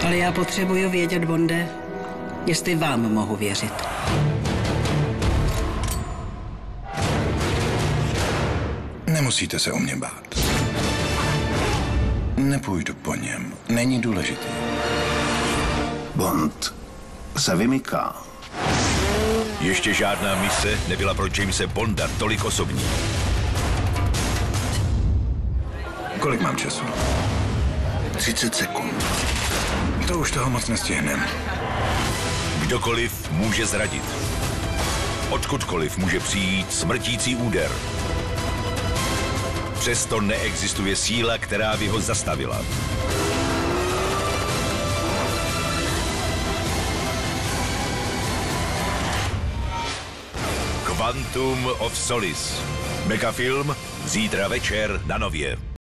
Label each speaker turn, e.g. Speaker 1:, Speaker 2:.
Speaker 1: Ale já potřebuju vědět, Bonde, jestli vám mohu věřit.
Speaker 2: Nemusíte se o mě bát. Nepůjdu po něm. Není důležitý.
Speaker 3: Bond se vymyká.
Speaker 4: Ještě žádná mise nebyla pro Jamese Bonda tolik osobní.
Speaker 2: Kolik mám času? 30 sekund. To už toho moc nestihnem.
Speaker 4: Kdokoliv může zradit. Odkudkoliv může přijít smrtící úder. Přesto neexistuje síla, která by ho zastavila. Quantum of Solace. Megafilm zítra večer na Nově.